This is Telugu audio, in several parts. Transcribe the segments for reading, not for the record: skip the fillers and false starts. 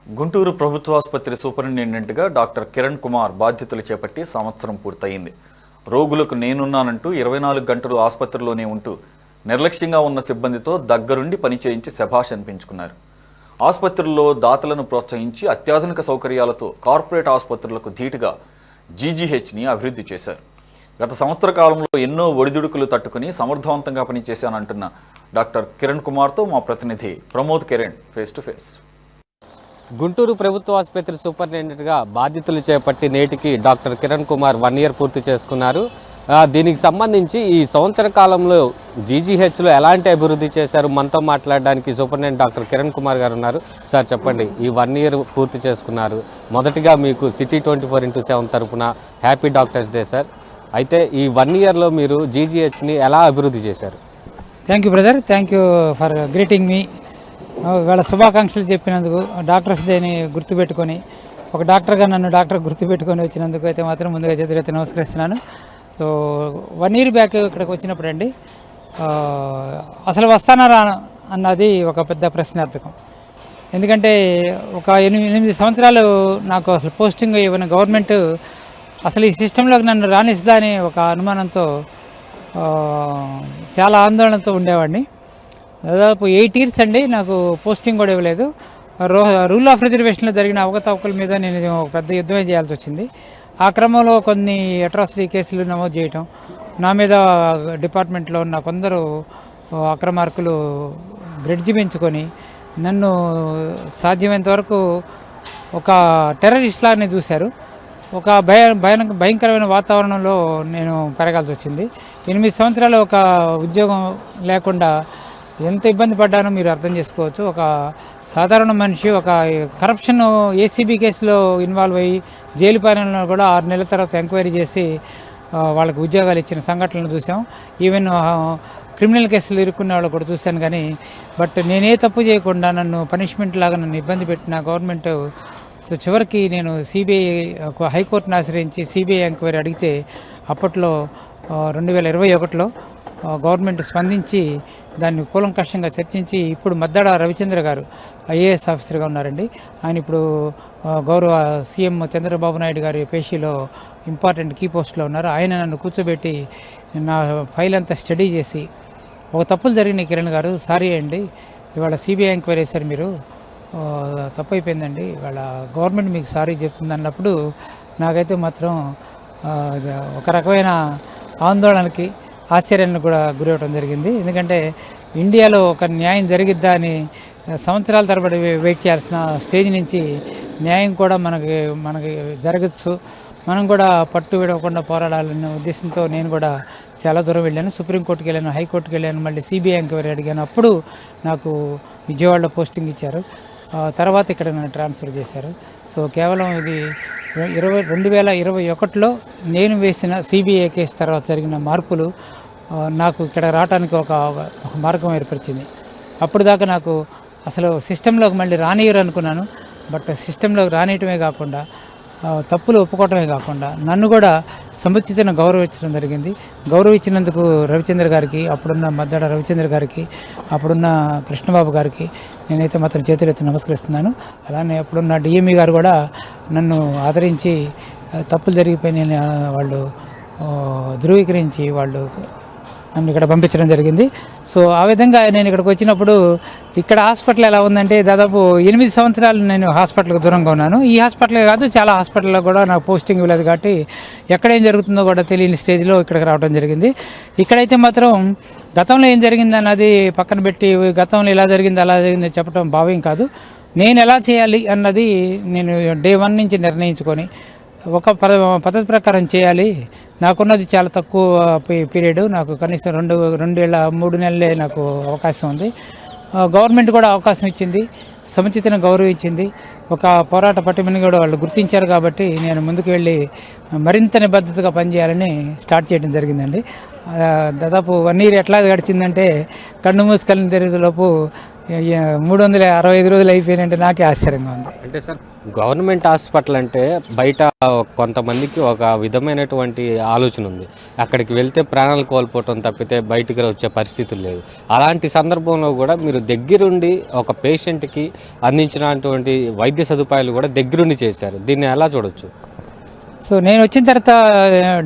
గుంటూరు ప్రభుత్వ ఆసుపత్రి సూపరింటెండెంట్గా డాక్టర్ కిరణ్ కుమార్ బాధ్యతలు చేపట్టి సంవత్సరం పూర్తయింది. రోగులకు నేనున్నానంటూ 24 గంటలు ఆసుపత్రిలోనే ఉంటూ నిర్లక్ష్యంగా ఉన్న సిబ్బందితో దగ్గరుండి పనిచేయించి శభాష్ అనిపించుకున్నారు. ఆసుపత్రుల్లో దాతలను ప్రోత్సహించి అత్యాధునిక సౌకర్యాలతో కార్పొరేట్ ఆసుపత్రులకు ధీటుగా జీజీహెచ్ని అభివృద్ధి చేశారు. గత సంవత్సర కాలంలో ఎన్నో ఒడిదుడుకులు తట్టుకుని సమర్థవంతంగా పనిచేశానంటున్న డాక్టర్ కిరణ్ కుమార్తో మా ప్రతినిధి Pramod Kiran face to face. Guntur ప్రభుత్వ ఆసుపత్రి సూపరింటెండెంట్గా బాధ్యతలు చేపట్టి నేటికి డాక్టర్ కిరణ్ కుమార్ 1 ఇయర్ పూర్తి చేసుకున్నారు. దీనికి సంబంధించి ఈ సంవత్సర కాలంలో జీజీహెచ్లో ఎలాంటి అభివృద్ధి చేశారు మనతో మాట్లాడడానికి సూపరింటెండెంట్ డాక్టర్ కిరణ్ కుమార్ గారు ఉన్నారు. సార్ చెప్పండి, ఈ 1 ఇయర్ పూర్తి చేసుకున్నారు. మొదటిగా మీకు సిటీ 24x7 తరఫున హ్యాపీ డాక్టర్స్ డే సార్. అయితే ఈ 1 ఇయర్లో మీరు జీజీహెచ్ని ఎలా అభివృద్ధి చేశారు? Thank you brother, thank you for greeting me. ఇవాళ శుభాకాంక్షలు చెప్పినందుకు, డాక్టర్స్ డేని గుర్తుపెట్టుకొని, ఒక డాక్టర్గా నన్ను డాక్టర్ గుర్తుపెట్టుకొని వచ్చినందుకు అయితే మాత్రం ముందుగా చేతులైతే నమస్కరిస్తున్నాను. సో 1 ఇయర్ బ్యాక్ ఇక్కడికి వచ్చినప్పుడు అండి, అసలు వస్తానా రా అన్నది ఒక పెద్ద ప్రశ్నార్థకం. ఎందుకంటే ఒక 8 సంవత్సరాలు నాకు అసలు పోస్టింగ్ ఇవ్వని గవర్నమెంట్ అసలు ఈ సిస్టంలోకి నన్ను రాణిస్తుందా అని ఒక అనుమానంతో, చాలా ఆందోళనతో ఉండేవాడిని. దాదాపు 8 ఇయర్స్ అండి నాకు పోస్టింగ్ కూడా ఇవ్వలేదు. రూల్ ఆఫ్ రిజర్వేషన్లో జరిగిన అవకతవకల మీద నేను ఒక పెద్ద యుద్ధమే చేయాల్సి వచ్చింది. ఆ క్రమంలో కొన్ని అట్రాసిటీ కేసులు నమోదు చేయటం, నా మీద డిపార్ట్మెంట్లో ఉన్న కొందరు అక్రమార్కులు బ్రిడ్జి పెంచుకొని నన్ను సాధ్యమైనంత వరకు ఒక టెర్రరిస్ట్ లాగానే చూశారు. ఒక భయంకరమైన వాతావరణంలో నేను పెరగాల్సి వచ్చింది. 8 సంవత్సరాలు ఒక ఉద్యోగం లేకుండా ఎంత ఇబ్బంది పడ్డానో మీరు అర్థం చేసుకోవచ్చు. ఒక సాధారణ మనిషి ఒక కరప్షన్ ఏసీబీ కేసులో ఇన్వాల్వ్ అయ్యి జైలు పాలనలో కూడా 6 నెలల తర్వాత ఎంక్వైరీ చేసి వాళ్ళకి ఉద్యోగాలు ఇచ్చిన సంఘటనలు చూసాం. ఈవెన్ క్రిమినల్ కేసులు ఇరుక్కున్న వాళ్ళు కూడా చూశాను. కానీ బట్ నేనే తప్పు చేయకుండా నన్ను పనిష్మెంట్ లాగా నన్ను ఇబ్బంది పెట్టిన గవర్నమెంట్ చివరికి నేను సిబిఐ హైకోర్టును ఆశ్రయించి సిబిఐ ఎంక్వైరీ అడిగితే అప్పట్లో 2021లో గవర్నమెంట్ స్పందించి దాన్ని కూలంకషంగా చర్చించి ఇప్పుడు మద్దాడ రవిచంద్ర గారు ఐఏఎస్ ఆఫీసర్గా ఉన్నారండి. ఆయన ఇప్పుడు గౌరవ సీఎం చంద్రబాబు నాయుడు గారి పేషీలో ఇంపార్టెంట్ కీ పోస్ట్లో ఉన్నారు. ఆయన నన్ను కూర్చోబెట్టి నా ఫైల్ అంతా స్టడీ చేసి, ఒక తప్పులు జరిగినాయి కిరణ్ గారు, సారీ అండి, ఇవాళ సిబిఐ ఎంక్వైరీ చేశారు, మీరు తప్పు అయిపోయిందండి, ఇవాళ గవర్నమెంట్ మీకు సారీ చెప్తుంది అన్నప్పుడు నాకైతే మాత్రం ఒక రకమైన ఆందోళనకి ఆశ్చర్యాన్ని కూడా గురవడం జరిగింది. ఎందుకంటే ఇండియాలో ఒక న్యాయం జరిగిద్దా అని సంవత్సరాల తరబడి వెయిట్ చేయాల్సిన స్టేజ్ నుంచి న్యాయం కూడా మనకి జరగచ్చు, మనం కూడా పట్టు విడవకుండా పోరాడాలనే ఉద్దేశంతో నేను కూడా చాలా దూరం వెళ్ళాను. సుప్రీంకోర్టుకి వెళ్ళాను, హైకోర్టుకి వెళ్ళాను, మళ్ళీ సిబిఐ ఎంక్వైరీ అడిగాను. అప్పుడు నాకు విజయవాడలో పోస్టింగ్ ఇచ్చారు. తర్వాత ఇక్కడ నన్ను ట్రాన్స్ఫర్ చేశారు. సో కేవలం ఇది 2021లో నేను వేసిన సిబిఐ కేసు తర్వాత జరిగిన మార్పులు నాకు ఇక్కడ రావడానికి ఒక మార్గం ఏర్పరిచింది. అప్పుడు దాకా నాకు అసలు సిస్టంలోకి మళ్ళీ రానియరు అనుకున్నాను. బట్ సిస్టంలోకి రానియటమే కాకుండా, తప్పులు ఒప్పుకోవటమే కాకుండా నన్ను కూడా సముచితంగా గౌరవించడం జరిగింది. గౌరవించినందుకు రవిచంద్ర గారికి, అప్పుడున్న మద్దాడ రవిచంద్ర గారికి, అప్పుడున్న కృష్ణబాబు గారికి నేనైతే మాత్రం చేతులెత్తి నమస్కరిస్తున్నాను. అలానే అప్పుడున్న డిఎంఈ గారు కూడా నన్ను ఆదరించి తప్పులు జరిగిపోయిన వాళ్ళు ధృవీకరించి వాళ్ళు నన్ను ఇక్కడ పంపించడం జరిగింది. సో ఆ విధంగా నేను ఇక్కడికి వచ్చినప్పుడు ఇక్కడ హాస్పిటల్ ఎలా ఉందంటే, దాదాపు 8 సంవత్సరాలు నేను హాస్పిటల్కి దూరంగా ఉన్నాను. ఈ హాస్పిటల్ కాదు, చాలా హాస్పిటల్లో కూడా నాకు పోస్టింగ్ ఇవ్వలేదు కాబట్టి ఎక్కడేం జరుగుతుందో కూడా తెలియని స్టేజ్లో ఇక్కడికి రావడం జరిగింది. ఇక్కడైతే మాత్రం గతంలో ఏం జరిగింది అన్నది పక్కన పెట్టి, గతంలో ఇలా జరిగింది అలా జరిగింది చెప్పడం భావ్యం కాదు. నేను ఎలా చేయాలి అన్నది నేను డే 1 నుంచి నిర్ణయించుకొని ఒక పద్ధతి ప్రకారం చేయాలి. నాకున్నది చాలా తక్కువ పీరియడ్, నాకు కనీసం 2 ఏళ్ళ 3 నెలలే నాకు అవకాశం ఉంది. గవర్నమెంట్ కూడా అవకాశం ఇచ్చింది, సముచితంగా గౌరవించింది, ఒక పోరాట పటిమని కూడా వాళ్ళు గుర్తించారు. కాబట్టి నేను ముందుకు వెళ్ళి మరింత నిబద్ధతగా పనిచేయాలని స్టార్ట్ చేయడం జరిగిందండి. దాదాపు 1 ఇయర్ ఎట్లా గడిచిందంటే, కన్ను మూసుకెళ్ళిన తెరిలోపు 365 రోజులు అయిపోయినంటే నాకే ఆశ్చర్యంగా ఉంది. అంటే సార్, గవర్నమెంట్ హాస్పిటల్ అంటే బయట కొంతమందికి ఒక విధమైనటువంటి ఆలోచన ఉంది. అక్కడికి వెళ్తే ప్రాణాలు కోల్పోవటం తప్పితే బయటికి వచ్చే పరిస్థితులు లేదు. అలాంటి సందర్భంలో కూడా మీరు దగ్గరుండి ఒక పేషెంట్కి అందించినటువంటి వైద్య సదుపాయాలు కూడా దగ్గరుండి చేశారు. దీన్ని ఎలా చూడొచ్చు? సో నేను వచ్చిన తర్వాత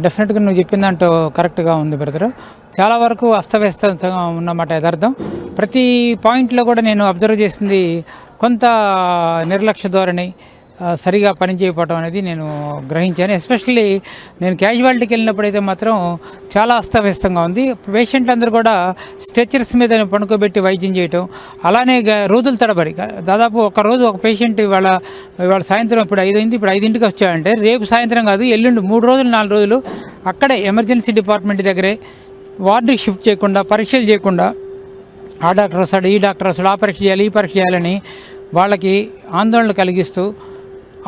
డెఫినెట్గా నువ్వు చెప్పిన దాంట్లో కరెక్ట్గా ఉంది బ్రదర్. చాలా వరకు అస్తవ్యస్తంగా ఉన్నమాట యథార్థం. ప్రతి పాయింట్లో కూడా నేను అబ్జర్వ్ చేసింది కొంత నిర్లక్ష్య ధోరణి, సరిగా పనిచేయకపోవడం అనేది నేను గ్రహించాను. ఎస్పెషల్లీ నేను క్యాజువాలిటీకి వెళ్ళినప్పుడైతే మాత్రం చాలా అస్తవ్యస్తంగా ఉంది. పేషెంట్లు అందరూ కూడా స్ట్రెచర్స్ మీద పడుకోబెట్టి వైద్యం చేయటం, అలానే రోజుల తడబడి దాదాపు ఒక రోజు ఒక పేషెంట్ ఇవాళ సాయంత్రం ఇప్పుడు 5 అయింది, ఇప్పుడు 5ంటికి వచ్చాడంటే రేపు సాయంత్రం కాదు, ఎల్లుండి 3 రోజులు 4 రోజులు అక్కడే ఎమర్జెన్సీ డిపార్ట్మెంట్ దగ్గరే వార్డుకి షిఫ్ట్ చేయకుండా, పరీక్షలు చేయకుండా, ఆ డాక్టర్ వస్తాడు, ఈ డాక్టర్ వస్తాడు, ఆ పరీక్ష చేయాలి, ఈ పరీక్ష చేయాలని వాళ్ళకి ఆందోళన కలిగిస్తూ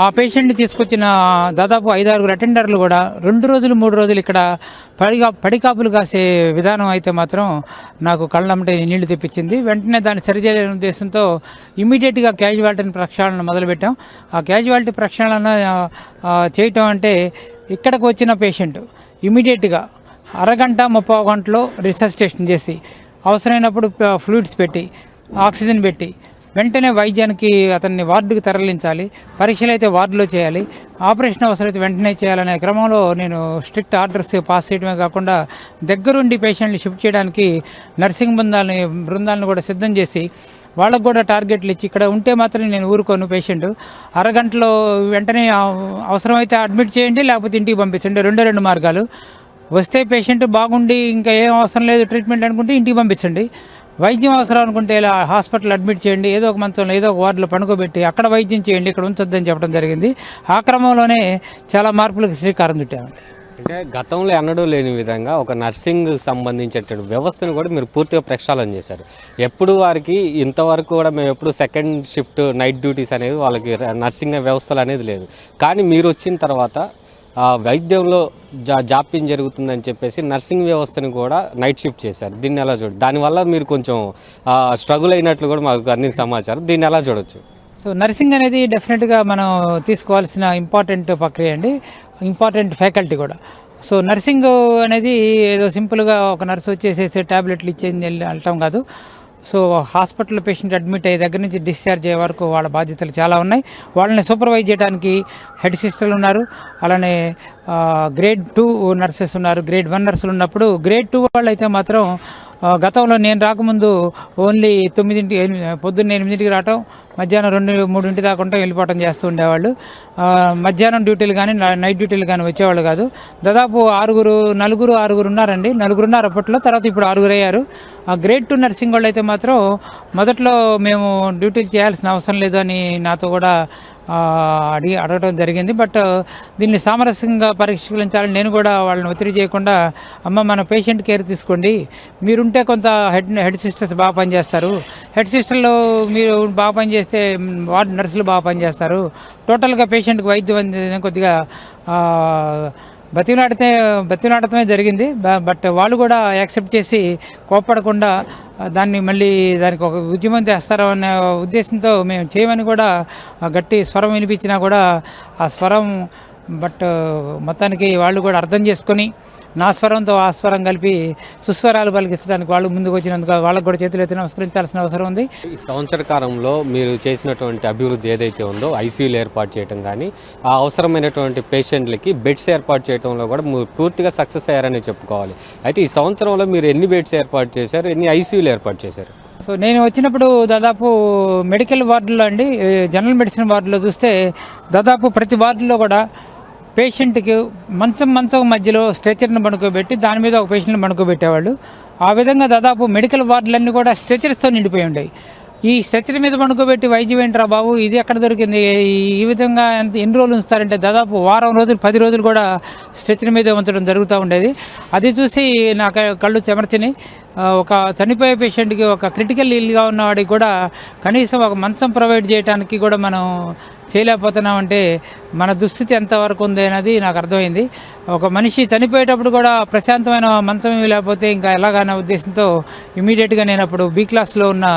ఆ పేషెంట్ని తీసుకొచ్చిన దాదాపు 5-6 అటెండర్లు కూడా 2 రోజులు 3 రోజులు ఇక్కడ పడికాపులు కాసే విధానం అయితే మాత్రం నాకు కళ్ళంటే నీళ్లు తెప్పించింది. వెంటనే దాన్ని సరిచేయాలనే ఉద్దేశంతో ఇమీడియట్గా క్యాజువాలిటీ ప్రక్షాళన మొదలుపెట్టాం. ఆ క్యాజువాలిటీ ప్రక్షాళన చేయటం అంటే ఇక్కడికి వచ్చిన పేషెంట్ ఇమీడియట్గా అరగంట 30 గంటలో రిససిటేషన్ చేసి అవసరమైనప్పుడు ఫ్లూయిడ్స్ పెట్టి ఆక్సిజన్ పెట్టి వెంటనే వైద్యానికి అతన్ని వార్డుకి తరలించాలి, పరీక్షలు అయితే వార్డులో చేయాలి, ఆపరేషన్ అవసరమైతే వెంటనే చేయాలనే క్రమంలో నేను స్ట్రిక్ట్ ఆర్డర్స్ పాస్ చేయడమే కాకుండా దగ్గరుండి పేషెంట్ని షిఫ్ట్ చేయడానికి నర్సింగ్ బృందాలను కూడా సిద్ధం చేసి వాళ్ళకు కూడా టార్గెట్లు ఇచ్చి ఇక్కడ ఉంటే మాత్రం నేను ఊరుకోను, పేషెంట్ అరగంటలో వెంటనే అవసరమైతే అడ్మిట్ చేయండి, లేకపోతే ఇంటికి పంపించండి. 2 మార్గాలు. వస్తే పేషెంట్ బాగుండి ఇంకా ఏం అవసరం లేదు ట్రీట్మెంట్ అనుకుంటే ఇంటికి పంపించండి. వైద్యం అవసరం అనుకుంటే ఇలా హాస్పిటల్ అడ్మిట్ చేయండి, ఏదో ఒక మంచంలో ఏదో ఒక వార్డులో పడుకోబెట్టి అక్కడ వైద్యం చేయండి, ఇక్కడ ఉంచొద్దని చెప్పడం జరిగింది. ఆ క్రమంలోనే చాలా మార్పులకు శ్రీకారం చుట్టాము. అంటే గతంలో ఎన్నడూ లేని విధంగా ఒక నర్సింగ్ సంబంధించేటువంటి వ్యవస్థను కూడా మీరు పూర్తిగా ప్రక్షాళన చేశారు. ఎప్పుడు వారికి ఇంతవరకు కూడా మేము ఎప్పుడు సెకండ్ షిఫ్ట్ నైట్ డ్యూటీస్ అనేవి వాళ్ళకి నర్సింగ్ వ్యవస్థలు అనేది లేదు. కానీ మీరు వచ్చిన తర్వాత వైద్యంలో జాప్యం జరుగుతుందని చెప్పేసి నర్సింగ్ వ్యవస్థని కూడా నైట్ షిఫ్ట్ చేశారు. దీన్ని ఎలా చూడ, దానివల్ల మీరు కొంచెం స్ట్రగుల్ అయినట్లు కూడా మాకు అందిన సమాచారం. దీన్ని ఎలా చూడొచ్చు? సో నర్సింగ్ అనేది డెఫినెట్గా మనం తీసుకోవాల్సిన ఇంపార్టెంట్ ప్రక్రియ అండి, ఇంపార్టెంట్ ఫ్యాకల్టీ కూడా. సో నర్సింగ్ అనేది ఏదో సింపుల్గా ఒక నర్సు వచ్చేసేసి ట్యాబ్లెట్లు ఇచ్చేది వెళ్ళటం కాదు. సో హాస్పిటల్ పేషెంట్ అడ్మిట్ అయ్యే దగ్గర నుంచి డిశ్చార్జ్ అయ్యే వరకు వాళ్ళ బాధ్యతలు చాలా ఉన్నాయి. వాళ్ళని సూపర్వైజ్ చేయడానికి హెడ్ సిస్టర్లు ఉన్నారు, అలానే గ్రేడ్ 2 నర్సెస్ ఉన్నారు, గ్రేడ్ 1 నర్సులు ఉన్నప్పుడు గ్రేడ్ 2 వాళ్ళు అయితే మాత్రం గతంలో నేను రాకముందు ఓన్లీ 9ంటికి పొద్దున్న 8ంటికి రావటం, మధ్యాహ్నం 2-3 దాకా వెళ్ళిపోవటం చేస్తూ ఉండేవాళ్ళు. మధ్యాహ్నం డ్యూటీలు కానీ నైట్ డ్యూటీలు కానీ వచ్చేవాళ్ళు కాదు. దాదాపు 6 ఉన్నారండి, 4 ఉన్నారు అప్పట్లో, తర్వాత ఇప్పుడు 6 అయ్యారు. ఆ గ్రేడ్ 2 నర్సింగ్ వాళ్ళు అయితే మాత్రం మొదట్లో మేము డ్యూటీలు చేయాల్సిన అవసరం లేదు అని నాతో కూడా అడగడం జరిగింది. బట్ దీన్ని సామరస్యంగా పరిష్కరించాలని నేను కూడా వాళ్ళని ఒత్తిడి చేయకుండా, అమ్మ మన పేషెంట్ కేర్ తీసుకోండి, మీరుంటే కొంత హెడ్ సిస్టర్స్ బాగా పనిచేస్తారు, హెడ్ సిస్టర్లు మీరు బాగా పనిచేస్తే వార్డు నర్సులు బాగా పనిచేస్తారు, టోటల్గా పేషెంట్కి వైద్యం అనేది కొద్దిగా బతిలాడటమే జరిగింది. బట్ వాళ్ళు కూడా యాక్సెప్ట్ చేసి కోప్పడకుండా దానికి ఒక ఉద్యమం తెస్తారో అనే ఉద్దేశంతో మేము చేయమని కూడా గట్టి స్వరం వినిపించినా కూడా ఆ స్వరం మొత్తానికి వాళ్ళు కూడా అర్థం చేసుకొని నా స్వరంతో ఆ స్వరం కలిపి సుస్వరాలు పలికించడానికి వాళ్ళు ముందుకు వచ్చినందుకు వాళ్ళకు కూడా చేతులు ఎత్తి నమస్కరించాల్సిన అవసరం ఉంది. ఈ సంవత్సర కాలంలో మీరు చేసినటువంటి అభివృద్ధి ఏదైతే ఉందో, ఐసీయూలు ఏర్పాటు చేయడం కానీ, ఆ అవసరమైనటువంటి పేషెంట్లకి బెడ్స్ ఏర్పాటు చేయడంలో కూడా పూర్తిగా సక్సెస్ అయ్యారని చెప్పుకోవాలి. అయితే ఈ సంవత్సరంలో మీరు ఎన్ని బెడ్స్ ఏర్పాటు చేశారు, ఎన్ని ఐసీయూలు ఏర్పాటు చేశారు? సో నేను వచ్చినప్పుడు దాదాపు మెడికల్ వార్డులో అండి, జనరల్ మెడిసిన్ వార్డులో చూస్తే దాదాపు ప్రతి వార్డులో కూడా పేషెంట్కి మంచం మధ్యలో స్ట్రెచర్ని పడుకోబెట్టి దాని మీద ఒక పేషెంట్ని పడుకోబెట్టేవాళ్ళు. ఆ విధంగా దాదాపు మెడికల్ వార్డులన్నీ కూడా స్ట్రెచర్స్తో నిండిపోయి ఉండేవి. ఈ స్ట్రెచర్ మీద పడుకోబెట్టి వైద్యం ఏంట్రా బాబు, ఇది ఎక్కడ దొరికింది, ఈ విధంగా ఎన్ని రోజులు ఉంచుతారంటే దాదాపు వారం రోజులు 10 రోజులు కూడా స్ట్రెచర్ మీద ఉంచడం జరుగుతూ ఉండేది. అది చూసి నా కళ్ళు చెమర్చినాయి. ఒక చనిపోయే పేషెంట్కి, ఒక క్రిటికల్ ఇల్గా ఉన్నవాడికి కూడా కనీసం ఒక మంచం ప్రొవైడ్ చేయడానికి కూడా మనం చేయలేకపోతున్నామంటే మన దుస్థితి ఎంతవరకు ఉంది అనేది నాకు అర్థమైంది. ఒక మనిషి చనిపోయేటప్పుడు కూడా ప్రశాంతమైన మంచం లేకపోతే ఇంకా ఎలాగనే ఉద్దేశంతో ఇమీడియట్గా నేను అప్పుడు బి క్లాస్లో ఉన్న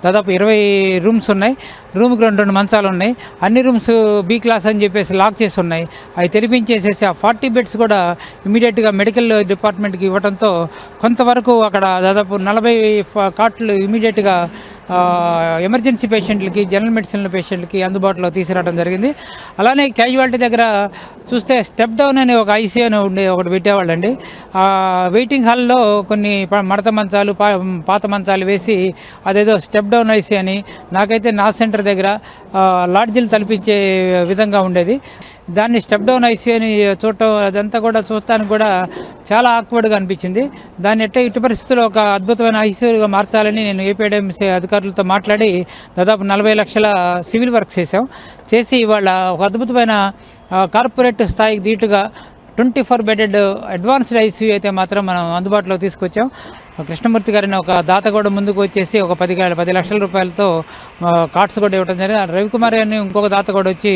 దాదాపు 20 రూమ్స్ ఉన్నాయి. రూమ్కి 2 మంచాలు ఉన్నాయి. అన్ని రూమ్స్ బి క్లాస్ అని చెప్పేసి లాక్ చేసి ఉన్నాయి. అవి తెరిపించేసేసి ఆ 40 బెడ్స్ కూడా ఇమీడియట్గా మెడికల్ డిపార్ట్మెంట్కి ఇవ్వడంతో కొంతవరకు అక్కడ దాదాపు 40 కాట్లు ఇమీడియట్గా ఎమర్జెన్సీ పేషెంట్లకి, జనరల్ మెడిసిన్ పేషెంట్లకి అందుబాటులో తీసుకురావడం జరిగింది. అలానే క్యాజువాలిటీ దగ్గర చూస్తే స్టెప్ డౌన్ అనే ఒక ఐసీయూ ఒకటి పెట్టేవాళ్ళండి. వెయిటింగ్ హాల్లో కొన్ని మడత మంచాలు, పాత మంచాలు వేసి అదేదో స్టెప్ డౌన్ ఐసీ అని, నాకైతే నా సెంటర్ దగ్గర లాడ్జీలు తలపించే విధంగా ఉండేది. దాన్ని స్టెప్ డౌన్ ఐసీ అని చూడటం, అదంతా కూడా చూడటానికి కూడా చాలా ఆక్వర్డ్గా అనిపించింది. దాన్ని ఇటు పరిస్థితుల్లో ఒక అద్భుతమైన ఐసీయూగా మార్చాలని నేను ఏపీఐఎంసీ అధికారులతో మాట్లాడి దాదాపు 40 లక్షల సివిల్ వర్క్స్ చేసి ఇవాళ ఒక అద్భుతమైన కార్పొరేట్ స్థాయికి దీటుగా 24 బెడెడ్ అడ్వాన్స్డ్ ఐసీయూ అయితే మాత్రం మనం అందుబాటులో తీసుకొచ్చాం. కృష్ణమూర్తి గారిని ఒక దాత కూడా ముందుకు వచ్చేసి ఒక 10 లక్షల రూపాయలతో కార్డ్స్ కూడా ఇవ్వడం జరిగింది. రవికుమార్ గారిని ఇంకొక దాత కూడా వచ్చి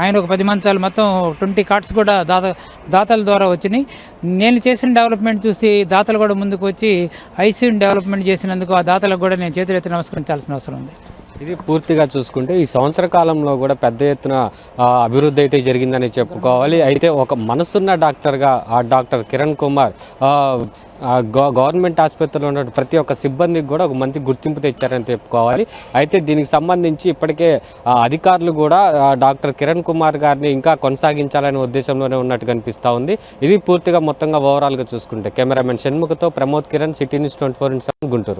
ఆయన ఒక 10 మంచాలు, మొత్తం 20 కార్డ్స్ కూడా దాతల ద్వారా వచ్చినాయి. నేను చేసిన డెవలప్మెంట్ చూసి దాతలు కూడా ముందుకు వచ్చి ఐసీయూని డెవలప్మెంట్ చేసినందుకు ఆ దాతలకు కూడా నేను చేతులెత్తి నమస్కరించాల్సిన అవసరం ఉంది. ఇది పూర్తిగా చూసుకుంటే ఈ సంవత్సర కాలంలో కూడా పెద్ద ఎత్తున అభివృద్ధి అయితే జరిగిందని చెప్పుకోవాలి. అయితే ఒక మనసున్న డాక్టర్గా ఆ డాక్టర్ కిరణ్ కుమార్ గవర్నమెంట్ ఆసుపత్రిలో ఉన్న ప్రతి ఒక్క సిబ్బందికి కూడా ఒక మంచి గుర్తింపు తెచ్చారని చెప్పుకోవాలి. అయితే దీనికి సంబంధించి ఇప్పటికే అధికారులు కూడా డాక్టర్ కిరణ్ కుమార్ గారిని ఇంకా కొనసాగించాలనే ఉద్దేశంలోనే ఉన్నట్టు కనిపిస్తూ ఉంది. ఇది పూర్తిగా మొత్తంగా ఓవరాల్గా చూసుకుంటే కెమెరామెన్ షణ్ముఖతో ప్రమోద్ కిరణ్, సిటీ న్యూస్ 24/7 గుంటూరు.